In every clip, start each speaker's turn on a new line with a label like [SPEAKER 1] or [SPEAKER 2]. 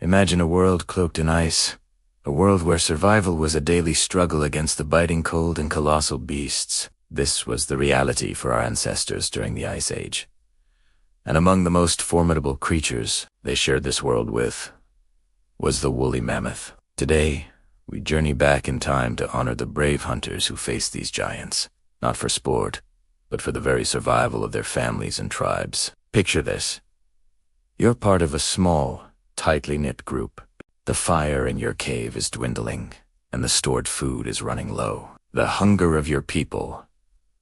[SPEAKER 1] Imagine a world cloaked in ice, a world where survival was a daily struggle against the biting cold and colossal beasts. This was the reality for our ancestors during the Ice Age. And among the most formidable creatures they shared this world with was the woolly mammoth. Today, we journey back in time to honor the brave hunters who faced these giants, not for sport, but for the very survival of their families and tribes. Picture this. You're part of a small, tightly knit group. The fire in your cave is dwindling, and the stored food is running low. The hunger of your people,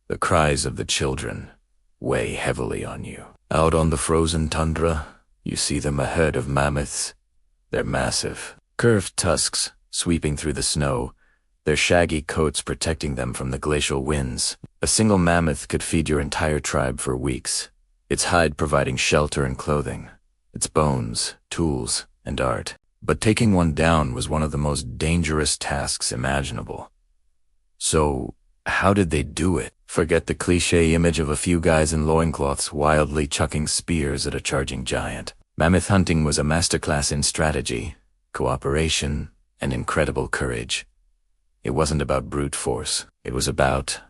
[SPEAKER 1] the cries of the children, weigh heavily on you. Out on the frozen tundra, you see them a herd of mammoths. They're massive, curved tusks sweeping through the snow, their shaggy coats protecting them from the glacial winds. A single mammoth could feed your entire tribe for weeks, its hide providing shelter and clothing, its bones, tools, and art. But taking one down was one of the most dangerous tasks imaginable. So, how did they do it? Forget the cliché image of a few guys in loincloths wildly chucking spears at a charging giant. Mammoth hunting was a masterclass in strategy, cooperation, and incredible courage. It wasn't about brute force. It was about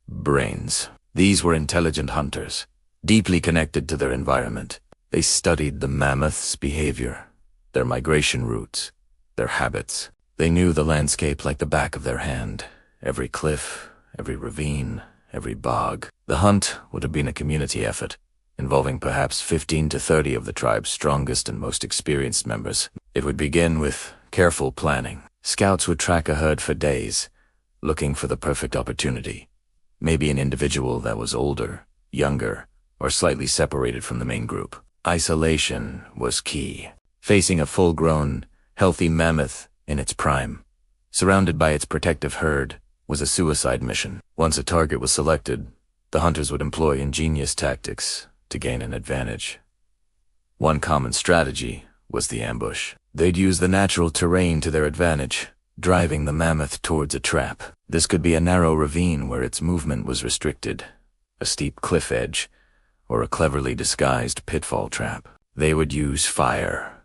[SPEAKER 1] brains. These were intelligent hunters, deeply connected to their environment. They studied the mammoth's behavior, their migration routes, their habits. They knew the landscape like the back of their hand. Every cliff, every ravine, every bog. The hunt would have been a community effort, involving perhaps 15 to 30 of the tribe's strongest and most experienced members. It would begin with careful planning. Scouts would track a herd for days, looking for the perfect opportunity. Maybe an individual that was older, younger, or slightly separated from the main group. Isolation was key. Facing a full-grown, healthy mammoth in its prime, surrounded by its protective herd, was a suicide mission. Once a target was selected, the hunters would employ ingenious tactics to gain an advantage. One common strategy was the ambush. They'd use the natural terrain to their advantage, driving the mammoth towards a trap. This could be a narrow ravine where its movement was restricted, a steep cliff edge, or a cleverly disguised pitfall trap. They would use fire,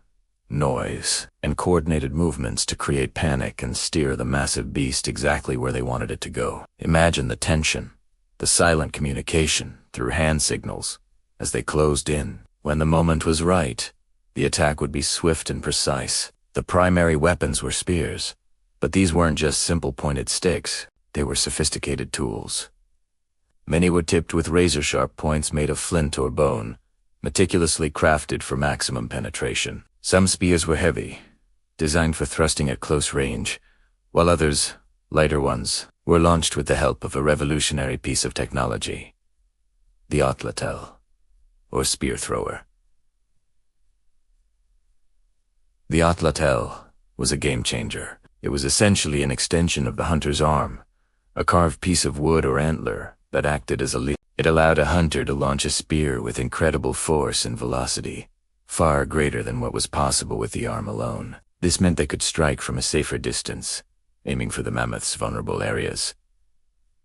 [SPEAKER 1] noise, and coordinated movements to create panic and steer the massive beast exactly where they wanted it to go. Imagine the tension, the silent communication through hand signals as they closed in. When the moment was right, the attack would be swift and precise. The primary weapons were spears, but these weren't just simple pointed sticks. They were sophisticated tools. Many were tipped with razor-sharp points made of flint or bone, meticulously crafted for maximum penetration. Some spears were heavy, designed for thrusting at close range, while others, lighter ones, were launched with the help of a revolutionary piece of technology: the atlatl, or spear thrower. The atlatl was a game-changer. It was essentially an extension of the hunter's arm, a carved piece of wood or antler that acted as a lead. It allowed a hunter to launch a spear with incredible force and velocity, far greater than what was possible with the arm alone. This meant they could strike from a safer distance, aiming for the mammoth's vulnerable areas,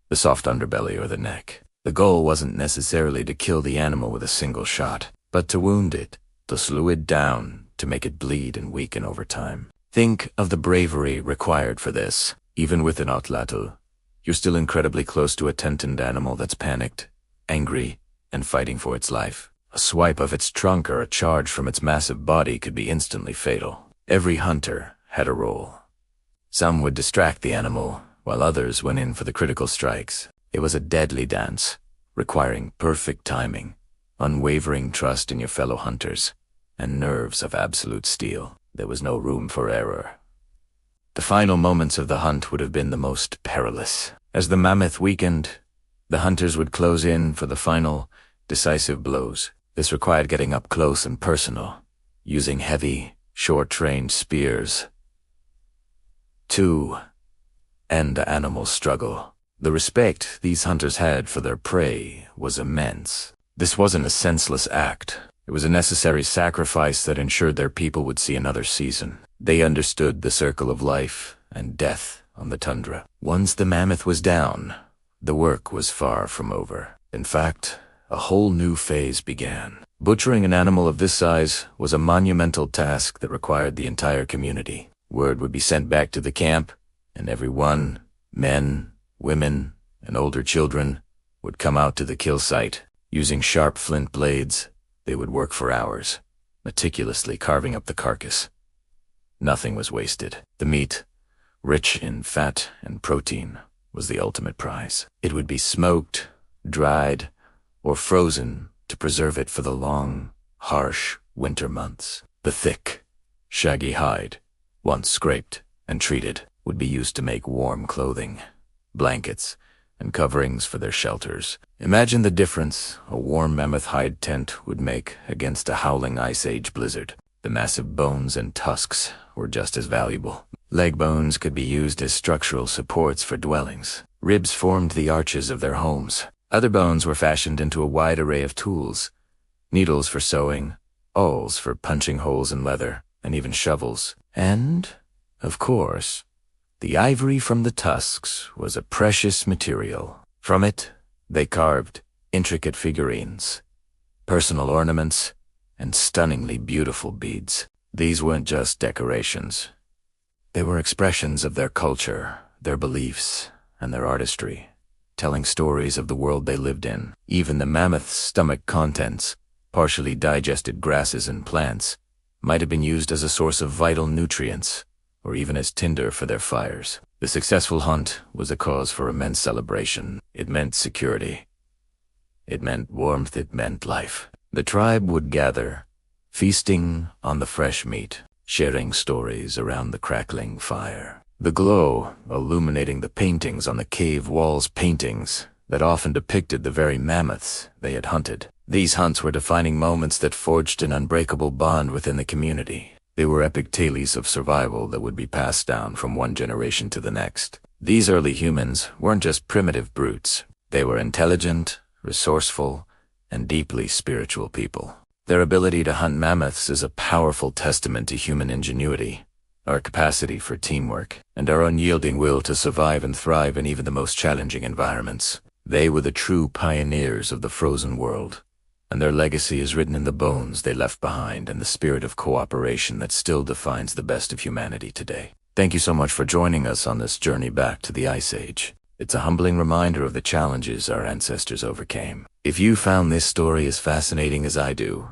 [SPEAKER 1] the soft underbelly or the neck. The goal wasn't necessarily to kill the animal with a single shot, but to wound it, to slow it down, to make it bleed and weaken over time. Think of the bravery required for this. Even with an atlatl, you're still incredibly close to a tentoned animal that's panicked, angry, and fighting for its life. A swipe of its trunk or a charge from its massive body could be instantly fatal. Every hunter had a role. Some would distract the animal, while others went in for the critical strikes. It was a deadly dance, requiring perfect timing, unwavering trust in your fellow hunters, and nerves of absolute steel. There was no room for error. The final moments of the hunt would have been the most perilous. As the mammoth weakened, the hunters would close in for the final, decisive blows. This required getting up close and personal, using heavy, short-range spears to end the animal's struggle. The respect these hunters had for their prey was immense. This wasn't a senseless act. It was a necessary sacrifice that ensured their people would see another season. They understood the circle of life and death on the tundra. Once the mammoth was down, the work was far from over. In fact, a whole new phase began. Butchering an animal of this size was a monumental task that required the entire community. Word would be sent back to the camp, and everyone, men, women, and older children, would come out to the kill site. Using sharp flint blades, they would work for hours, meticulously carving up the carcass. Nothing was wasted. The meat, rich in fat and protein, was the ultimate prize. It would be smoked, dried, or frozen to preserve it for the long, harsh winter months. The thick, shaggy hide, once scraped and treated, would be used to make warm clothing, blankets, and coverings for their shelters. Imagine the difference a warm mammoth hide tent would make against a howling Ice Age blizzard. The massive bones and tusks were just as valuable. Leg bones could be used as structural supports for dwellings. Ribs formed the arches of their homes. Other bones were fashioned into a wide array of tools: needles for sewing, awls for punching holes in leather, and even shovels. And, of course, the ivory from the tusks was a precious material. From it, they carved intricate figurines, personal ornaments, and stunningly beautiful beads. These weren't just decorations. They were expressions of their culture, their beliefs, and their artistry, telling stories of the world they lived in. Even the mammoth's stomach contents, partially digested grasses and plants, might have been used as a source of vital nutrients, or even as tinder for their fires. The successful hunt was a cause for immense celebration. It meant security. It meant warmth. It meant life. The tribe would gather, feasting on the fresh meat, sharing stories around the crackling fire. The glow illuminating the paintings on the cave walls, paintings that often depicted the very mammoths they had hunted. These hunts were defining moments that forged an unbreakable bond within the community. They were epic tales of survival that would be passed down from one generation to the next. These early humans weren't just primitive brutes. They were intelligent, resourceful, and deeply spiritual people. Their ability to hunt mammoths is a powerful testament to human ingenuity, our capacity for teamwork, and our unyielding will to survive and thrive in even the most challenging environments. They were the true pioneers of the frozen world, and their legacy is written in the bones they left behind and the spirit of cooperation that still defines the best of humanity today. Thank you so much for joining us on this journey back to the Ice Age. It's a humbling reminder of the challenges our ancestors overcame. If you found this story as fascinating as I do,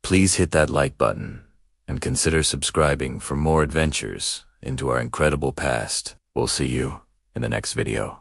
[SPEAKER 1] please hit that like button and consider subscribing for more adventures into our incredible past. We'll see you in the next video.